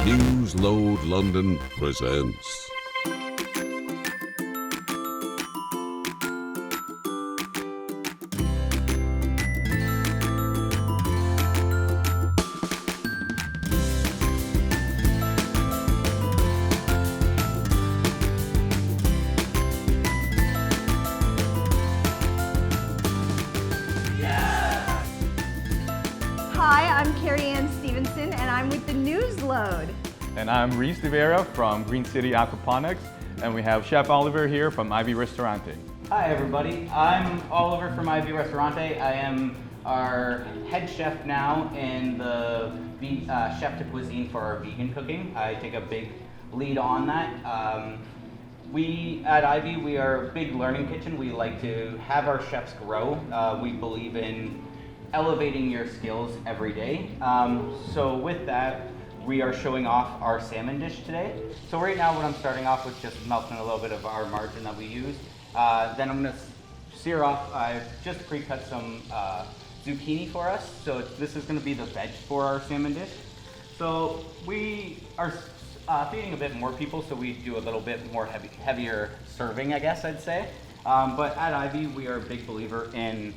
Newsload London presents. Hi, I'm Carrie Ann Stevenson, and I'm with the Newsload. And I'm Reese Rivera from Green City Aquaponics, and we have Chef Oliver here from Ivy Ristorante. Hi everybody, I'm Oliver from Ivy Ristorante. I am our head chef now in the chef de cuisine for our vegan cooking. I take a big lead on that. We at Ivy, we are a big learning kitchen. We like to have our chefs grow. We believe in elevating your skills every day. So with that, we are showing off our salmon dish today. So right now what I'm starting off with, just melting a little bit of our margarine that we use. Then I'm gonna sear off, I've just pre-cut some zucchini for us. So this is gonna be the veg for our salmon dish. So we are feeding a bit more people, so we do a little bit more heavier serving, I guess I'd say. But at Ivy, we are a big believer in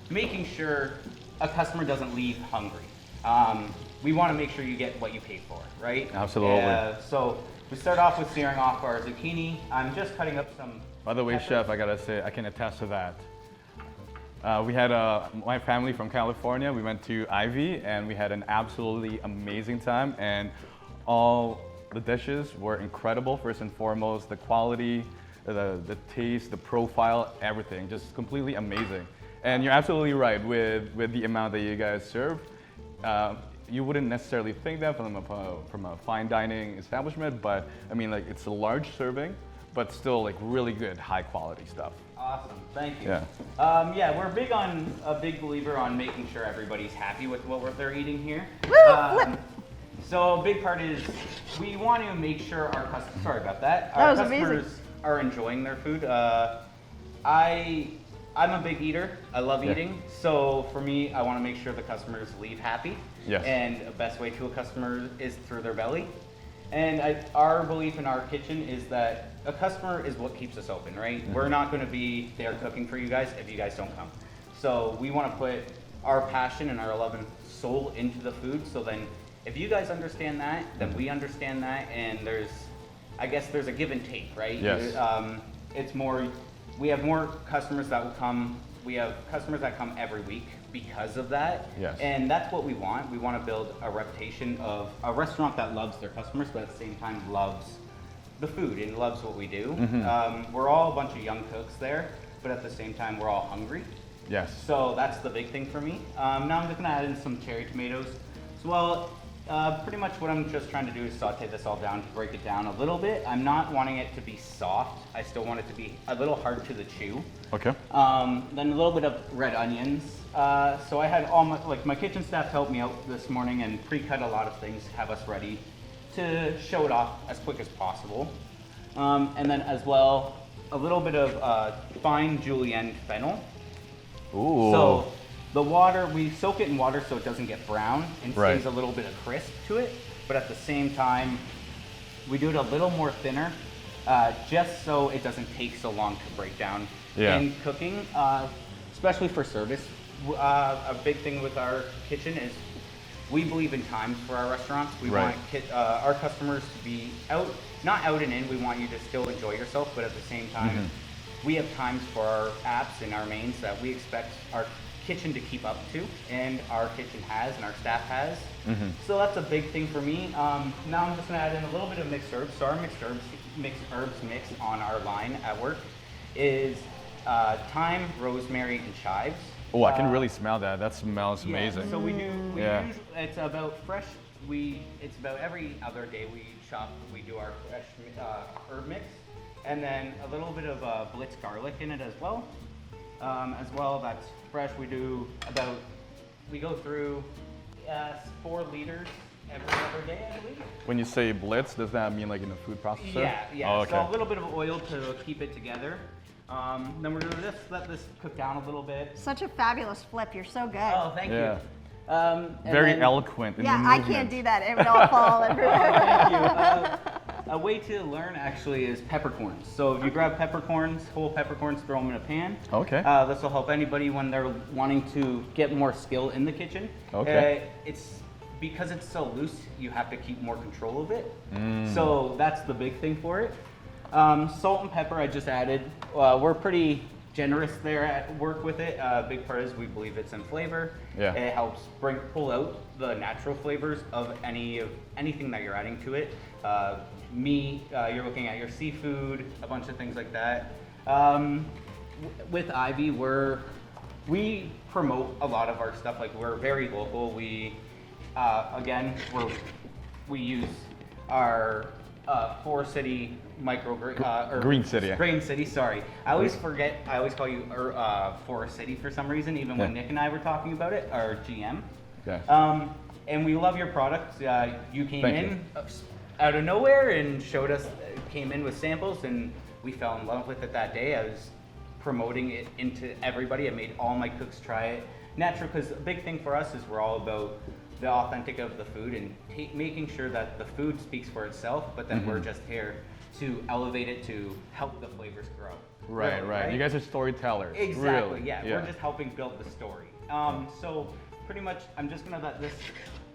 making sure a customer doesn't leave hungry. We want to make sure you get what you pay for, right? Absolutely. So we start off with searing off our zucchini. I'm just cutting up some By the way, peppers. Chef, I gotta say, I can attest to that. We had my family from California. We went to Ivy, and we had an absolutely amazing time. And all the dishes were incredible. First and foremost, the quality, the taste, the profile, everything, just completely amazing. And you're absolutely right with the amount that you guys serve. You wouldn't necessarily think that from a fine dining establishment, but I mean, like, it's a large serving, but still like really good, high quality stuff. Awesome, thank you. Yeah. Yeah, we're a big believer on making sure everybody's happy with what they're eating here. So a big part is we want to make sure our customers, sorry about that, our was customers amazing. are enjoying their food. I'm a big eater. I love Yeah. eating. So for me, I want to make sure the customers leave happy. Yes. And the best way to a customer is through their belly. And our belief in our kitchen is that a customer is what keeps us open, right? Mm-hmm. We're not going to be there cooking for you guys if you guys don't come. So we want to put our passion and our love and soul into the food. So then if you guys understand that, then we understand that. And I guess there's a give and take, right? Yes. It's more, we have more customers that will come. We have customers that come every week because of that. Yes. And that's what we want. We want to build a reputation of a restaurant that loves their customers, but at the same time loves the food and loves what we do. We're all a bunch of young cooks there, but at the same time, we're all hungry. Yes. So that's the big thing for me. Now I'm just gonna add in some cherry tomatoes. So pretty much what I'm just trying to do is saute this all down to break it down a little bit. I'm not wanting it to be soft. I still want it to be a little hard to the chew. Okay. Then a little bit of red onions. So I had my kitchen staff help me out this morning and pre-cut a lot of things, have us ready to show it off as quick as possible. And then as well, a little bit of fine julienne fennel. Ooh. So the water, we soak it in water so it doesn't get brown and Right. stays a little bit of crisp to it. But at the same time, we do it a little more thinner, just so it doesn't take so long to break down Yeah. in cooking, especially for service. A big thing with our kitchen is we believe in times for our restaurants. We Right. want our customers to be not out and in. We want you to still enjoy yourself, but at the same time, we have times for our apps and our mains that we expect our kitchen to keep up to, and our kitchen has, and our staff has. So that's a big thing for me. Now I'm just gonna add in a little bit of mixed herbs. So our mixed herbs mix on our line at work is thyme, rosemary, and chives. Oh, I can really smell that. That smells Yeah, amazing. so we Yeah. use, it's about fresh, it's about every other day we do our fresh herb mix. And then a little bit of blitz garlic in it as well. That's fresh. We go through 4 liters every other day, I believe. When you say blitz, does that mean like in a food processor? Yeah. Oh, okay. So a little bit of oil to keep it together. Then we're gonna just let this cook down a little bit. Such a fabulous flip. You're so good. Oh, thank Yeah. you. Very eloquent in Yeah, your I movement. can't do that. It would all fall everywhere. Thank you. A way to learn actually is peppercorns. So if you grab peppercorns, whole peppercorns, throw them in a pan. Okay. This will help anybody when they're wanting to get more skill in the kitchen. Okay. It's because it's so loose, you have to keep more control of it. So that's the big thing for it. Salt and pepper I just added. We're pretty generous there at work with it. Big part is we believe it's in flavor. Yeah. It helps pull out the natural flavors of anything that you're adding to it. Meat, you're looking at your seafood, a bunch of things like that. With Ivy, we promote a lot of our stuff. Like, we're very local. We we use our Forest City Green City, yeah. Green City, sorry. I always forget. I always call you Forest City for some reason, even when Yeah. Nick and I were talking about it, our GM. Okay. And we love your products. You came Thank in out of nowhere and came in with samples, and we fell in love with it that day. I was promoting it into everybody. I made all my cooks try it. Natural, because a big thing for us is we're all about the authentic of the food and making sure that the food speaks for itself, but then we're just here to elevate it to help the flavors grow. Right, Really, right. You guys are storytellers. Exactly, Really. yeah. We're just helping build the story. So pretty much, I'm just gonna let this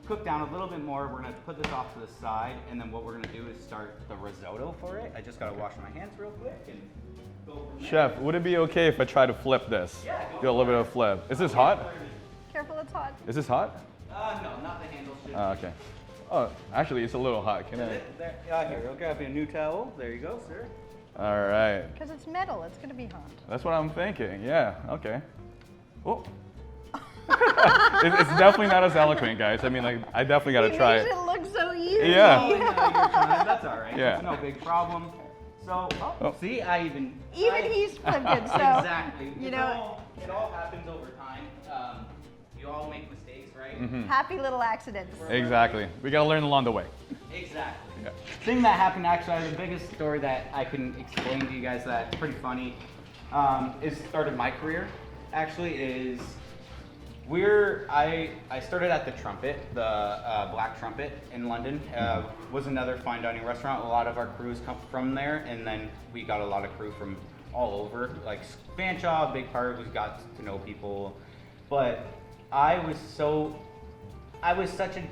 cook down a little bit more. We're gonna put this off to the side, and then what we're gonna do is start the risotto for it. I just gotta wash my hands real quick and go from there. Chef, would it be okay if I try to flip this? Yeah, go Do a little bit of flip. Is this hot? Careful, it's hot. Is this hot? No, not the handle. Should Okay. Oh, actually, it's a little hot. Can I? Here, I'll grab you a new towel. There you go, sir. All right. Because it's metal, it's going to be hot. That's what I'm thinking. Yeah. Okay. Oh. It's definitely not as eloquent, guys. I mean, like, I definitely got to He try makes it. it look so easy. Yeah. Oh, no, you're fine. That's all right. Yeah. It's no big problem. So, Oh. see, even He's flipped it, so. exactly. You know, It all happens over time. You all make mistakes, right? happy little accidents. Exactly. We got to learn along the way. Exactly. Yeah. Thing that happened actually, the biggest story that I can explain to you guys that's pretty funny, is started my career. Actually, is I started at the Trumpet, the Black Trumpet in London. Was another fine dining restaurant. A lot of our crews come from there, and then we got a lot of crew from all over. Like Fanshawe, big part. We got to know people, but I was such a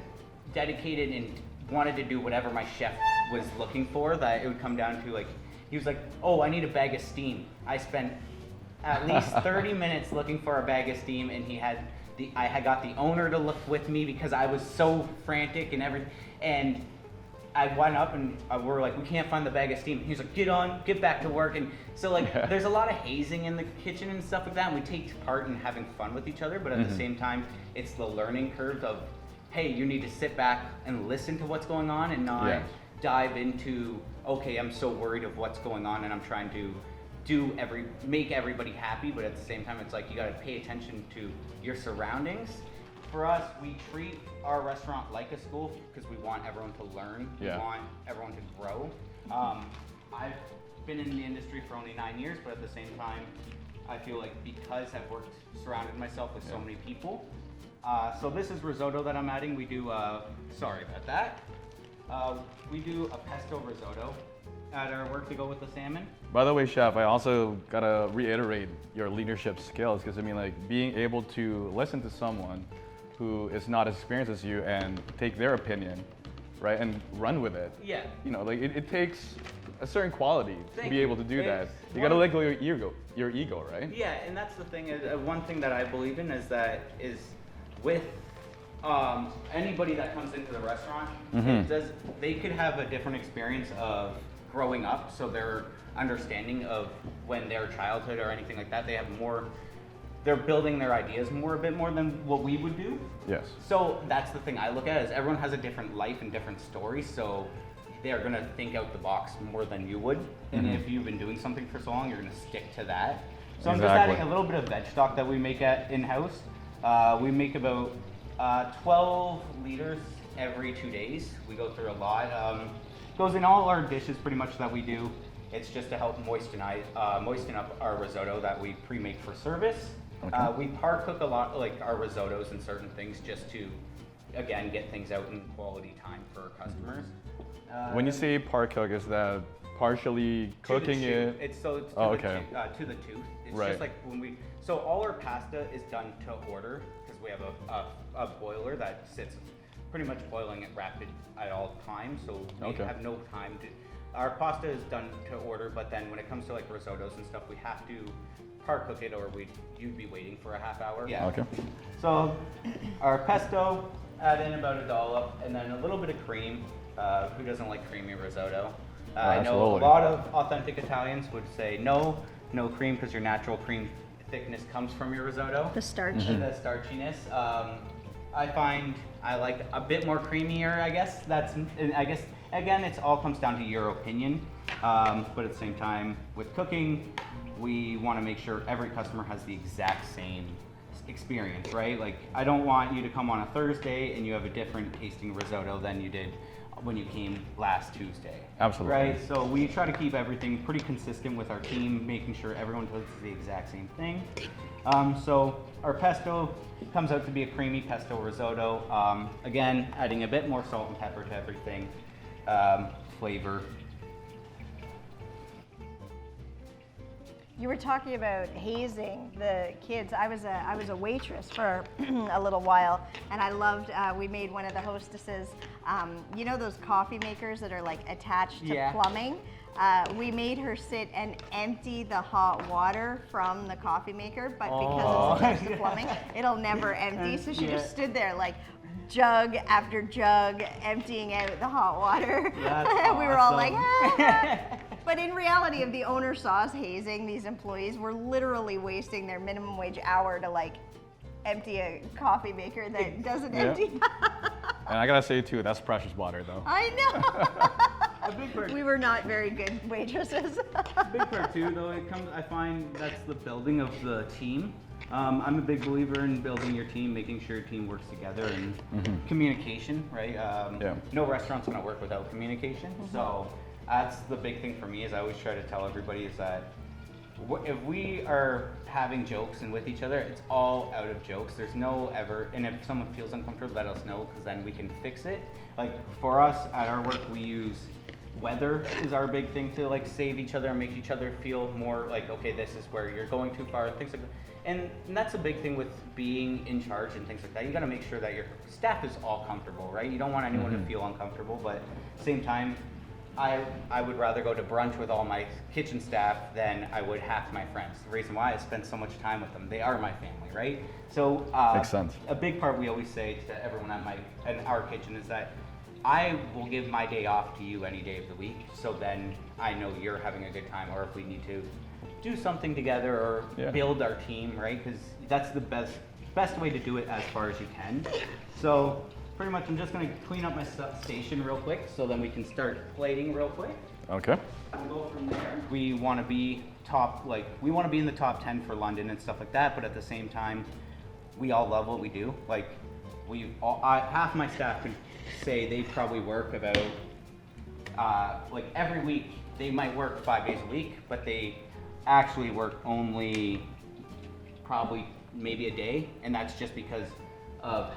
dedicated and wanted to do whatever my chef was looking for that it would come down to, like, he was like, oh, I need a bag of steam. I spent at least 30 minutes looking for a bag of steam, and I had got the owner to look with me because I was so frantic and everything. And I went up and we're like, we can't find the bag of steam. He's like, get back to work. And so, like, there's a lot of hazing in the kitchen and stuff like that. And we take part in having fun with each other, but at the same time, it's the learning curve of, hey, you need to sit back and listen to what's going on and not dive into, okay, I'm so worried of what's going on and I'm trying to make everybody happy, but at the same time, it's like you got to pay attention to your surroundings. For us, we treat our restaurant like a school because we want everyone to learn. Yeah. We want everyone to grow. I've been in the industry for only 9 years, but at the same time, I feel like because I've surrounded myself with so many people. So this is risotto that I'm adding. We do, sorry about that. We do a pesto risotto at our work to go with the salmon. By the way, Chef, I also gotta reiterate your leadership skills because I mean, like, being able to listen to someone who is not as experienced as you and take their opinion, right, and run with it. Yeah. You know, like it takes a certain quality to Thank be you. able to do that. It's You gotta one- let go of your ego, right? Yeah, and that's the thing. One thing that I believe in is with anybody that comes into the restaurant, they could have a different experience of growing up, so their understanding of when their childhood or anything like that, they're building their ideas a bit more than what we would do. Yes. So that's the thing I look at is everyone has a different life and different stories, so they're gonna think out the box more than you would. And if you've been doing something for so long, you're gonna stick to that. So I'm just Exactly. adding a little bit of veg stock that we make in-house. We make about 12 liters every 2 days. We go through a lot. Goes in all our dishes pretty much that we do. It's just to help moisten up our risotto that we pre-make for service. Okay. We par cook a lot, like our risottos and certain things, just to, again, get things out in quality time for our customers. When you say par cook, is that partially cooking to the it? tooth. It's to, okay. to the tooth. It's Right. just like when we, so all our pasta is done to order because we have a boiler that sits pretty much boiling at rapid at all times. So we Okay. have no time to, our pasta is done to order, but then when it comes to like risottos and stuff, we have to par cook it or you'd be waiting for a half hour. Yeah. Okay. So our pesto, add in about a dollop and then a little bit of cream. Who doesn't like creamy risotto? I know a absolutely. lot of authentic Italians would say no cream because your natural cream thickness comes from your risotto. The starch. The starchiness. I find I like a bit more creamier, I guess. I guess, again, it all comes down to your opinion. But at the same time, with cooking, we want to make sure every customer has the exact same experience, right? Like, I don't want you to come on a Thursday and you have a different tasting risotto than you did when you came last Tuesday. Absolutely. Right? So we try to keep everything pretty consistent with our team, making sure everyone does the exact same thing. So our pesto comes out to be a creamy pesto risotto. Again, adding a bit more salt and pepper to everything. Flavor. You were talking about hazing the kids. I was a waitress for a little while, and I loved. We made one of the hostesses. You know those coffee makers that are like attached to Yeah. plumbing. We made her sit and empty the hot water from the coffee maker, but because it's attached to plumbing, it'll never empty. So she just stood there like jug after jug, emptying out the hot water. That's We were all awesome. like, ah. But in reality, if the owner saw us hazing these employees, we're literally wasting their minimum wage hour to like empty a coffee maker that doesn't Yeah. empty. And I gotta say too, that's precious water though. I know. A big part. We were not very good waitresses. Big part too, though, I find that's the building of the team. I'm a big believer in building your team, making sure your team works together, and communication, right? Yeah. No restaurant's gonna work without communication. So that's the big thing for me. Is I always try to tell everybody is that if we are having jokes and with each other, it's all out of jokes. There's no ever, and if someone feels uncomfortable, let us know because then we can fix it. Like for us at our work, we use weather is our big thing to like save each other and make each other feel more like, okay, this is where you're going too far and things like that. And that's a big thing with being in charge and things like that. You got to make sure that your staff is all comfortable, right? You don't want anyone to feel uncomfortable, but at the same time, I would rather go to brunch with all my kitchen staff than I would half my friends. The reason why I spend so much time with them, they are my family, right? So Makes sense. a big part we always say to everyone at our kitchen is that I will give my day off to you any day of the week, so then I know you're having a good time, or if we need to do something together or Yeah. build our team, right? Because that's the best way to do it as far as you can. So pretty much I'm just gonna clean up my station real quick, so then we can start plating real quick. Okay. We'll go from there. We want to be we want to be in the top 10 for London and stuff like that, but at the same time, we all love what we do. Like half my staff could say they probably work about like every week they might work 5 days a week, but they actually work only probably maybe a day, and that's just because of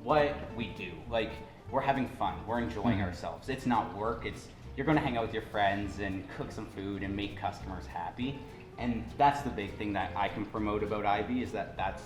what we do. Like, we're having fun, we're enjoying ourselves. It's not work, you're gonna hang out with your friends and cook some food and make customers happy. And that's the big thing that I can promote about Ivy, is that that's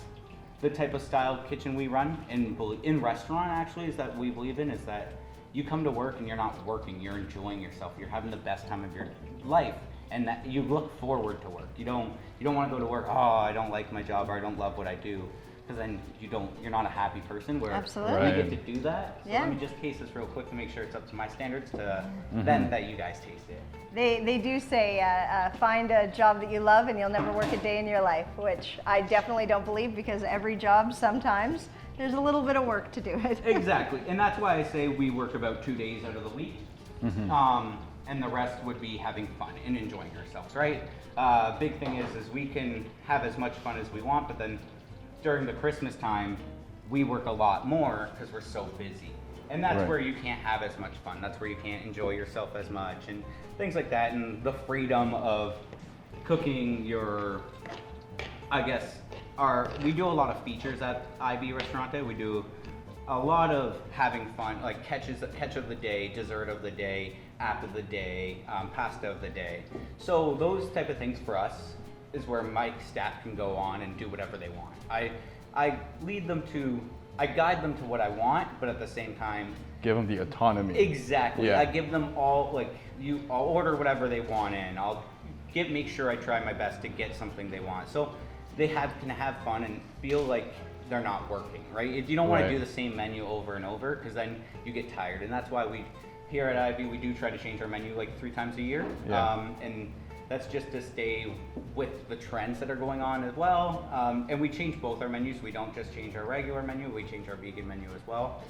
the type of style kitchen we run in restaurant actually, is that we believe in, is that you come to work and you're not working, you're enjoying yourself, you're having the best time of your life, and that you look forward to work. You don't want to go to work, oh, I don't like my job or I don't love what I do, because then you're not a happy person. Where Absolutely. we Right. get to do that. So Yeah. let me just taste this real quick to make sure it's up to my standards to then that you guys taste it. They do say find a job that you love and you'll never work a day in your life, which I definitely don't believe, because every job sometimes there's a little bit of work to do it. Exactly, and that's why I say we work about 2 days out of the week, and the rest would be having fun and enjoying ourselves, right? Big thing is we can have as much fun as we want, but then during the Christmas time, we work a lot more because we're so busy. And that's Right. where you can't have as much fun. That's where you can't enjoy yourself as much and things like that. And the freedom of cooking your I guess, we do a lot of features at IB Ristorante. We do a lot of having fun, like catch of the day, dessert of the day, app of the day, pasta of the day. So those type of things for us is where my staff can go on and do whatever they want. I lead them to, I guide them to what I want, but at the same time, Give them the autonomy. exactly. Yeah. I give them all, like, I'll order whatever they want in. I'll make sure I try my best to get something they want. So they can have fun and feel like they're not working, right? You don't want Right. to do the same menu over and over because then you get tired. And that's why here at Ivy, we do try to change our menu like 3 times a year. Yeah. And that's just to stay with the trends that are going on as well. And we change both our menus. We don't just change our regular menu, we change our vegan menu as well.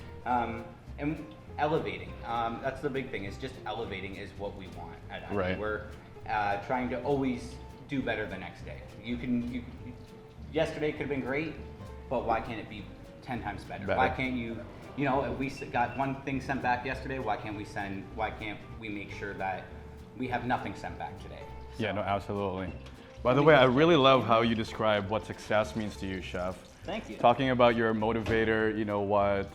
And elevating, that's the big thing, is just elevating is what we want at Ivy. Right. We're trying to always do better the next day. Yesterday could have been great, but why can't it be 10 times better? Why can't if we got one thing sent back yesterday, why can't we make sure that we have nothing sent back today? Yeah, no, absolutely. By the way, I really love how you describe what success means to you, Chef. Thank you. Talking about your motivator, what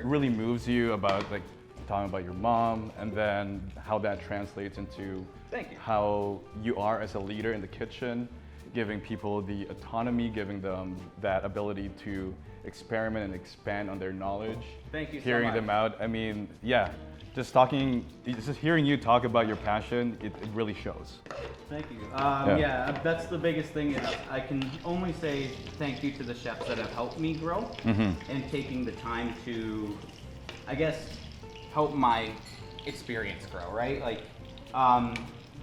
really moves you about, like, talking about your mom, and then how that translates into Thank you. how you are as a leader in the kitchen, giving people the autonomy, giving them that ability to experiment and expand on their knowledge. Thank you so Hearing much. them out. I mean, yeah, just hearing you talk about your passion, it really shows. Thank you. Yeah. That's the biggest thing is I can only say thank you to the chefs that have helped me grow and taking the time to, I guess, help my experience grow, right? Like,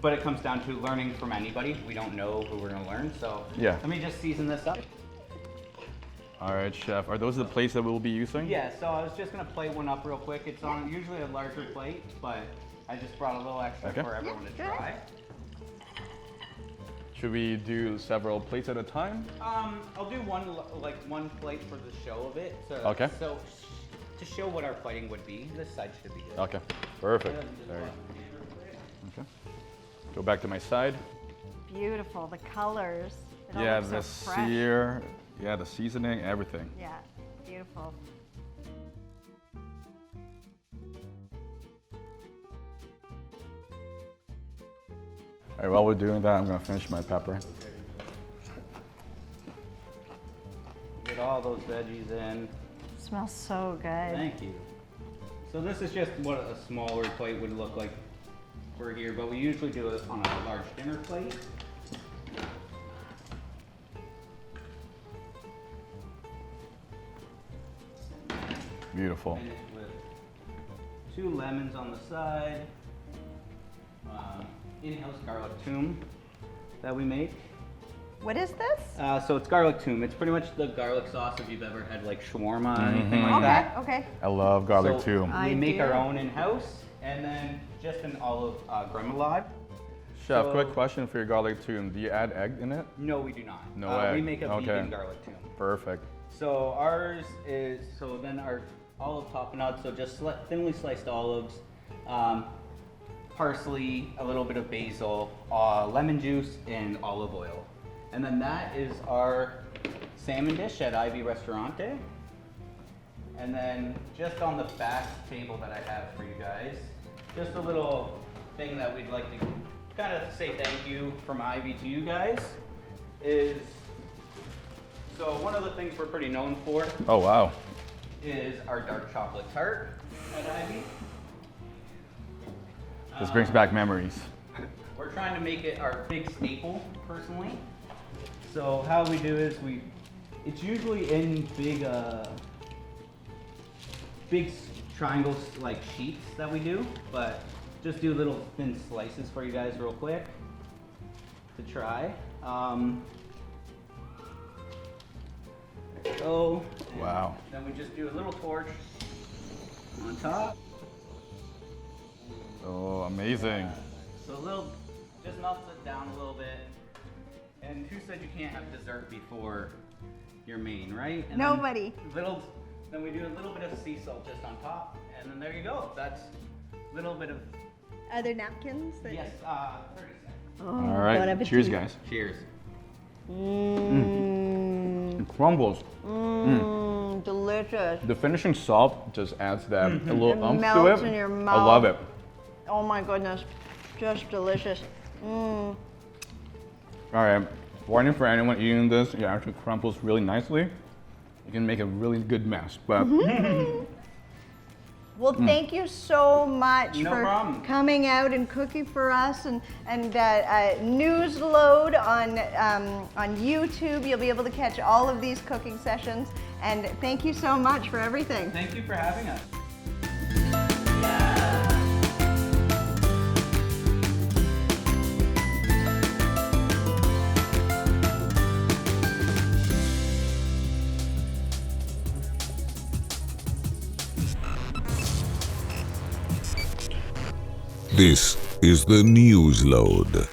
but it comes down to learning from anybody. We don't know who we're gonna learn, so Yeah. let me just season this up. All right, Chef. Are those the plates that we'll be using? Yeah, so I was just gonna plate one up real quick. It's on usually a larger plate, but I just brought a little extra Okay. for everyone to Good. try. Should we do several plates at a time? I'll do one plate for the show of it. So, Okay. So to show what our plating would be, this side should be good. Okay, perfect. There you go. Okay. Go back to my side. Beautiful, the colors. It all Yeah, looks the so fresh. sear, yeah, the seasoning, everything. Yeah, beautiful. All right, while we're doing that, I'm gonna finish my pepper. Get all those veggies in. Smells so good. Thank you. So this is just what a smaller plate would look like for here, but we usually do it on a large dinner plate. Beautiful. Finish with 2 lemons on the side. In-house garlic toom that we make. What is this? So it's garlic toom. It's pretty much the garlic sauce if you've ever had like shawarma or anything like that. Okay. I love garlic So too. I we make do. our own in-house, and then just an olive remoulade. Chef, so- quick question for your garlic too. Do you add egg in it? No, we do not. No We egg. make a Okay. vegan garlic toom. Perfect. So ours is, then our olive tapenade, so just thinly sliced olives, parsley, a little bit of basil, lemon juice, and olive oil. And then that is our salmon dish at Ivy Ristorante. And then just on the back table that I have for you guys, just a little thing that we'd like to kind of say thank you from Ivy to you guys is, so one of the things we're pretty known for Oh wow. is our dark chocolate tart at Ivy. This brings back memories. We're trying to make it our big staple, personally. So how we do is it's usually in big triangles like sheets that we do, but just do little thin slices for you guys real quick to try. So Wow. then we just do a little torch on top. Oh, amazing. So just melts it down a little bit. And who said you can't have dessert before your main, right? And Nobody. Then we do a little bit of sea salt just on top, and then there you go. That's a little bit of, Are there napkins? yes, 30 seconds. Oh, All right. bon appetit. Cheers, guys. Cheers. It crumbles. Delicious. The finishing salt just adds that a little It umph to melts it. in your I love mouth. it. Oh my goodness, just delicious. All right, warning for anyone eating this, it actually crumples really nicely. You can make a really good mess, but Well, thank you so much No for problem. coming out and cooking for us, and Newsload on YouTube. You'll be able to catch all of these cooking sessions. And thank you so much for everything. Thank you for having us. This is the Newsload.